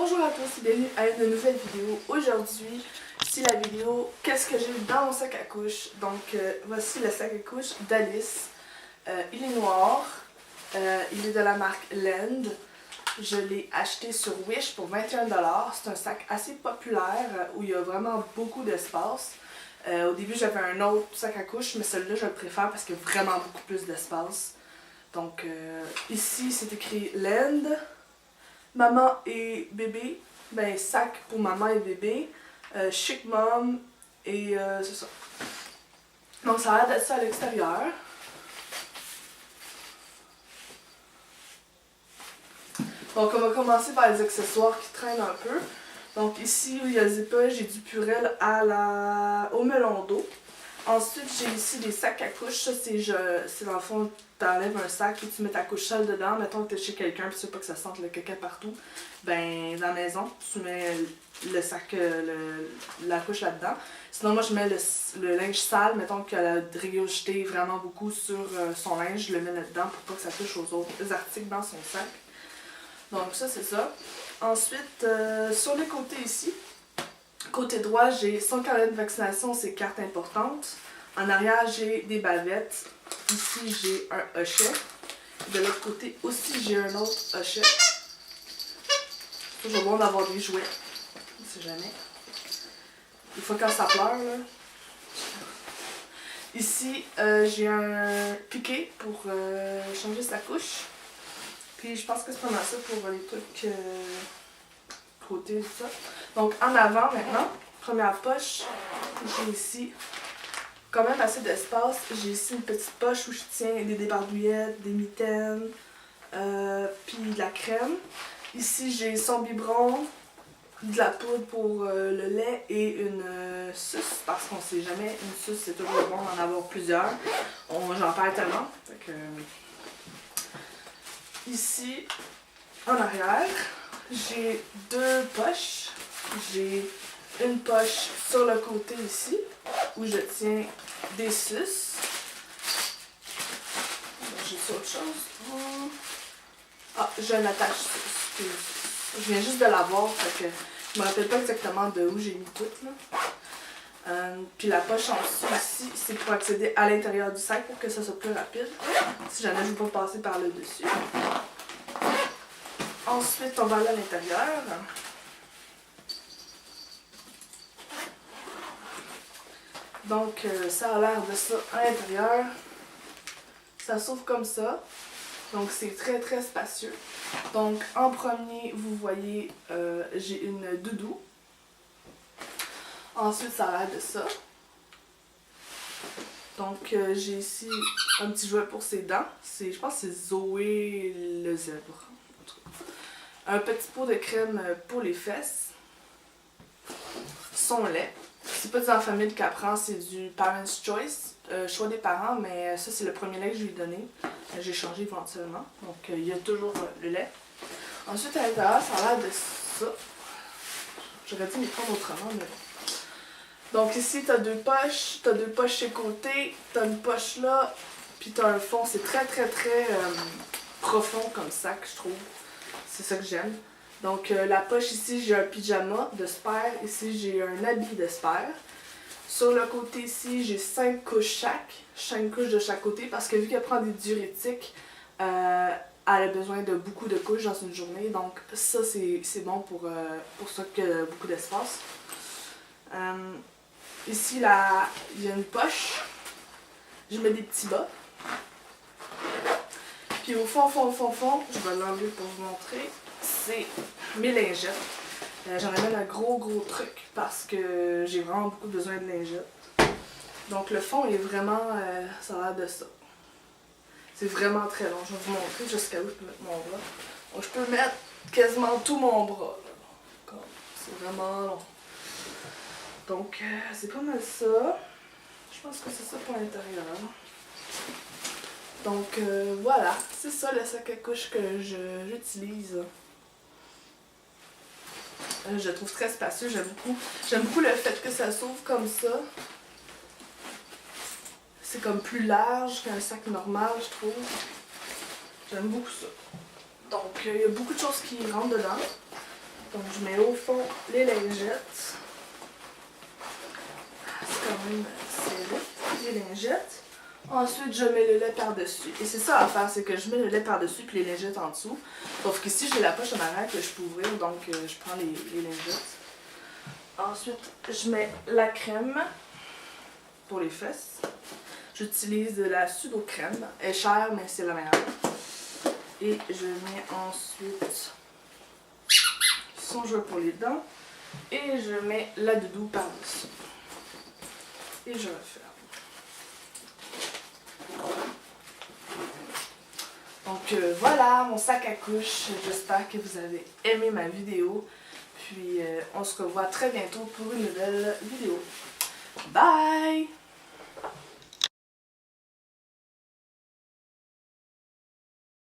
Bonjour à tous et bienvenue à une nouvelle vidéo. Aujourd'hui, c'est la vidéo qu'est-ce que j'ai dans mon sac à couche. Donc voici le sac à couche d'Alice. Il est noir, il est de la marque Lend. Je l'ai acheté sur Wish pour 21$. C'est un sac assez populaire où il y a vraiment beaucoup d'espace. Au début j'avais un autre sac à couche, mais celui-là je le préfère parce qu'il y a vraiment beaucoup plus d'espace. Donc ici c'est écrit Lend. Maman et bébé, ben sac pour maman et bébé, chic mom et c'est ça. Donc ça a l'air d'être ça à l'extérieur. Donc on va commencer par les accessoires qui traînent un peu. Donc ici il y a le zipper, j'ai du Purell au melon d'eau. Ensuite j'ai ici des sacs à couche, ça c'est dans le fond, tu enlèves un sac et tu mets ta couche seule dedans, mettons que tu es chez quelqu'un et tu veux pas que ça sente le caca partout, ben dans la maison tu mets le sac, la couche là-dedans. Sinon moi je mets le linge sale, mettons qu'elle a régurgité vraiment beaucoup sur son linge, je le mets là-dedans pour pas que ça touche aux autres articles dans son sac. Donc ça c'est ça. Ensuite sur le côté ici, côté droit, j'ai son carnet de vaccination, c'est carte importante. En arrière, j'ai des bavettes. Ici, j'ai un hochet. De l'autre côté aussi, j'ai un autre hochet. C'est toujours bon d'avoir des jouets. On ne sait jamais. Des fois, quand ça pleure, là. Ici, j'ai un piquet pour changer sa couche. Puis, je pense que c'est pas mal ça pour les trucs côté et tout ça. Donc en avant maintenant, première poche, j'ai ici quand même assez d'espace. J'ai ici une petite poche où je tiens des débardouillettes, des mitaines, puis de la crème. Ici j'ai son biberon, de la poudre pour le lait et une suce, parce qu'on sait jamais, une suce c'est toujours bon d'en avoir plusieurs. J'en perds tellement. Fait que, ici, en arrière, j'ai deux poches. J'ai une poche sur le côté ici, où je tiens des suces. J'ai autre chose. Ah, j'ai un attache-suce. Je viens juste de l'avoir, fait que je me rappelle pas exactement de où j'ai mis tout. Puis la poche en dessous ici, c'est pour accéder à l'intérieur du sac pour que ça soit plus rapide. Si jamais je ne veux pas passer par le dessus. Ensuite, on va aller à l'intérieur. Donc, ça a l'air de ça à l'intérieur. Ça s'ouvre comme ça. Donc, c'est très très spacieux. Donc, en premier, vous voyez, j'ai une doudou. Ensuite, ça a l'air de ça. Donc, j'ai ici un petit jouet pour ses dents. Je pense que c'est Zoé le zèbre. Un petit pot de crème pour les fesses. Son lait. C'est pas du Enfamil qu'elle prend, c'est du Parents' Choice. Choix des parents, mais ça c'est le premier lait que je lui ai donné. J'ai changé éventuellement. Donc il y a toujours le lait. Ensuite à l'intérieur, ça a l'air de ça. J'aurais dû m'y prendre autrement, mais bon. Donc ici, tu as deux poches. Tu as deux poches chez côté. Tu as une poche là. Puis tu as un fond. C'est très très très profond comme sac, je trouve. C'est ça que j'aime. Donc la poche ici, j'ai un pyjama de Spare. Ici, j'ai un habit de Spare. Sur le côté ici, j'ai 5 couches chaque. 5 couches de chaque côté parce que vu qu'elle prend des diurétiques, elle a besoin de beaucoup de couches dans une journée. Donc ça, c'est bon pour ça qu'il y a beaucoup d'espace. Ici, là, il y a une poche. Je mets des petits bas. Puis au fond, je vais l'enlever pour vous montrer. C'est mes lingettes. J'en amène un gros truc parce que j'ai vraiment beaucoup besoin de lingettes. Donc le fond est vraiment, ça a l'air de ça. C'est vraiment très long. Je vais vous montrer jusqu'à où je peux mettre mon bras. Donc je peux mettre quasiment tout mon bras. C'est vraiment long. Donc c'est pas mal ça. Je pense que c'est ça pour l'intérieur. Donc voilà, c'est ça le sac à couche que j'utilise. Je le trouve très spacieux, j'aime beaucoup le fait que ça s'ouvre comme ça. C'est comme plus large qu'un sac normal, je trouve. J'aime beaucoup ça. Donc il y a beaucoup de choses qui rentrent dedans. Donc je mets au fond les lingettes. C'est quand même serré, les lingettes. Ensuite, je mets le lait par-dessus. Et c'est ça à faire, c'est que je mets le lait par-dessus puis les lingettes en dessous. Sauf qu'ici, j'ai la poche en arrière que je peux ouvrir, donc je prends les lingettes. Ensuite, je mets la crème pour les fesses. J'utilise de la pseudo-crème. Elle est chère, mais c'est la meilleure. Et je mets ensuite son jouet pour les dents. Et je mets la doudou par-dessus. Et je referme. Donc voilà mon sac à couche. J'espère que vous avez aimé ma vidéo. Puis on se revoit très bientôt pour une nouvelle vidéo. Bye!